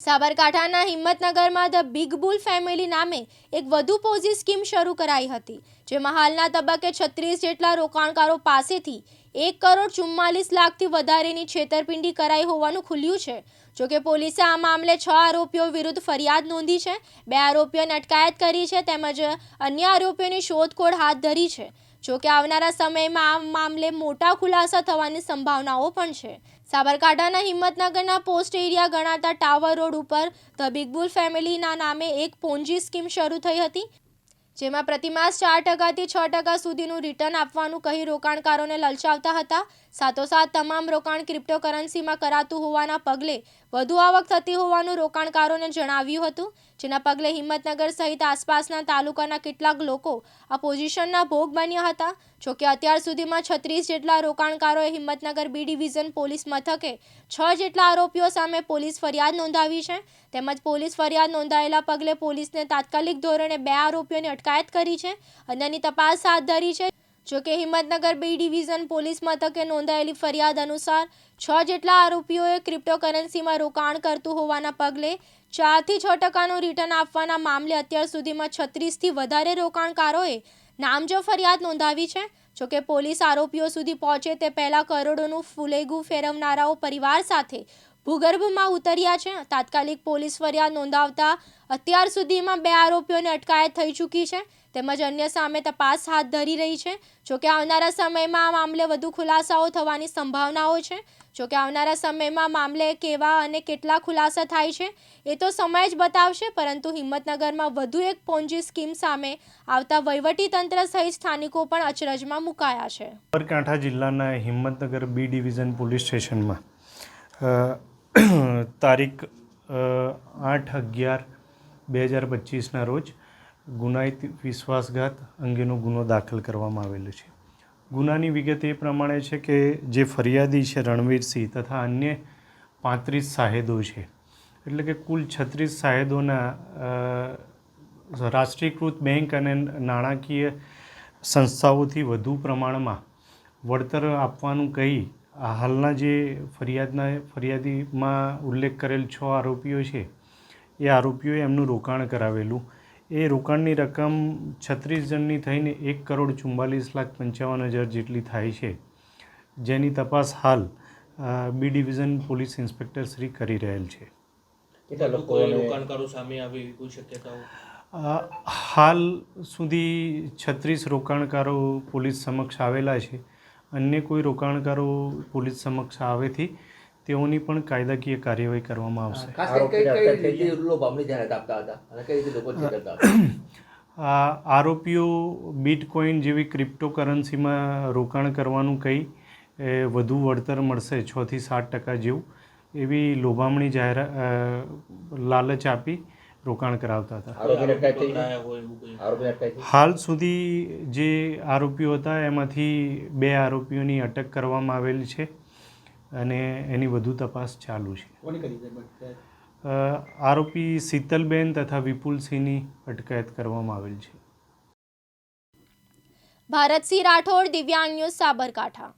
સાબરકાંઠાના હિંમતનગરમાં the big bull family નામે એક વધુ પોઝી સ્કીમ શરૂ કરાઈ હતી, જેમાં હાલના તબક્કે 36 જેટલા રોકાણકારો પાસેથી 1,44,00,000થી વધારેની છેતરપિંડી કરાઈ હોવાનું ખુલ્યું છે। જોકે પોલીસે આ મામલે 6 આરોપીઓ વિરુદ્ધ ફરિયાદ નોંધી છે, 2 આરોપીઓને અટકાયત કરી છે તેમજ અન્ય આરોપીઓની શોધખોળ હાથ ધરી છે। જોકે આવનારા સમયમાં આ મામલે મોટા ખુલાસા થવાની સંભાવનાઓ પણ છે। સાબરકાંઠાના હિંમતનગરના પોસ્ટ એરિયા ગણાતા ટાવર રોડ ઉપર ધ બિગ બુલ ફેમિલીના નામે એક પોન્જી સ્કીમ શરૂ થઈ હતી, જેમાં પ્રતિમાસ 4% થી 6% સુધીનું રિટર્ન આપવાનું કહી રોકાણકારોને લલચાવતા હતા। સાથોસાથ તમામ રોકાણ ક્રિપ્ટોકરન્સીમાં કરાતું હોવાના પગલે વધુ આવક થતી હોવાનું રોકાણકારોને જણાવ્યું હતું, જેના પગલે હિંમતનગર સહિત આસપાસના તાલુકાના કેટલાક લોકો આ પોઝિશનના ભોગ બન્યા હતા। જોકે અત્યાર સુધીમાં 36 જેટલા રોકાણકારોએ હિંમતનગર બી ડિવિઝન પોલીસ મથકે 6 જેટલા આરોપીઓ સામે પોલીસ ફરિયાદ નોંધાવી છે, તેમજ પોલીસ ફરિયાદ નોંધાયેલા પગલે પોલીસને તાત્કાલિક ધોરણે 2 આરોપીઓની અટકાયત કરી છે અને તેની તપાસ હાથ ધરી છે। જોકે હિંમતનગર બી ડિવિઝન પોલીસ મથકે નોંધાયેલી ફરિયાદ અનુસાર 6 જેટલા આરોપીઓએ ક્રિપ્ટોકરન્સીમાં રોકાણ કરતું હોવાના પગલે 4 થી 6%નું રિટર્ન આપવાના મામલે અત્યાર સુધીમાં 36થી વધારે રોકાણકારોએ નામજોગ ફરિયાદ નોંધાવી છે। જોકે પોલીસ આરોપીઓ સુધી પહોંચે તે પહેલા કરોડોનું ફુલેગું ફેરવનારાઓ પરિવાર સાથે ભૂગર્ભમાં ઉતર્યા છે। તાત્કાલિક પોલીસ ફરિયાદ નોંધાવતા અત્યાર સુધીમાં 2 આરોપીઓની અટકાયત થઈ ચૂકી છે, તેમજ અન્ય સામે તપાસ હાથ ધરી રહી છે। જોકે આવનારા સમયમાં આ મામલે વધુ ખુલાસાઓ થવાની સંભાવનાઓ છે। જોકે આવનારા સમયમાં મામલે કેવા અને કેટલા ખુલાસા થાય છે એ તો સમય જ બતાવશે, પરંતુ હિંમતનગરમાં વધુ એક પોન્જી સ્કીમ સામે આવતા વહીવટીતંત્ર સહિત સ્થાનિકો પણ અચરજમાં મુકાયા છે। સાબરકાંઠા જિલ્લાના હિંમતનગર બી ડિવિઝન પોલીસ સ્ટેશનમાં તારીખ 8/11/2025ના રોજ ગુનાહિત વિશ્વાસઘાત અંગેનો ગુનો દાખલ કરવામાં આવેલો છે। ગુનાની વિગત એ પ્રમાણે છે કે જે ફરિયાદી છે રણવીરસિંહ તથા અન્ય 35 સાહેદો છે, એટલે કે કુલ 36 સાહેદોના રાષ્ટ્રીયકૃત બેંક અને નાણાકીય સંસ્થાઓથી વધુ પ્રમાણમાં વળતર આપવાનું કહી હાલના જે ફરિયાદીમાં ઉલ્લેખ કરેલ 6 આરોપીઓ છે એ આરોપીઓએ એમનું રોકાણ કરાવેલું। એ રોકાણની રકમ 36 જણની થઈને 1,44,55,000 જેટલી થાય છે, જેની તપાસ હાલ B division police inspector Shri કરી રહેલ છે। હાલ સુધી 36 રોકાણકારો પોલીસ સમક્ષ આવેલા છે। અન્ય કોઈ રોકાણકારો પોલીસ સમક્ષ આવેથી તેઓની પણ કાયદાકીય કાર્યવાહી કરવામાં આવશે। આરોપીઓ બિટકોઇન જેવી ક્રિપ્ટોકરન્સીમાં રોકાણ કરવાનું કહી વધુ વળતર મળશે 6 થી 7% જેવું એવી લોભામણી લાલચ આપી રોકાણ કરાવતા હતા। હાલ સુધી જે આરોપીઓ હતા એમાંથી 2 આરોપીઓની અટક કરવામાં આવેલ છે અને એની વધુ તપાસ ચાલુ છે। આરોપી શીતલબેન તથા વિપુલસિંહની અટકાયત કરવામાં આવેલ છે। ભારતસિંહ રાઠોડ, દિવ્યાંગ ન્યૂઝ, સાબરકાંઠા।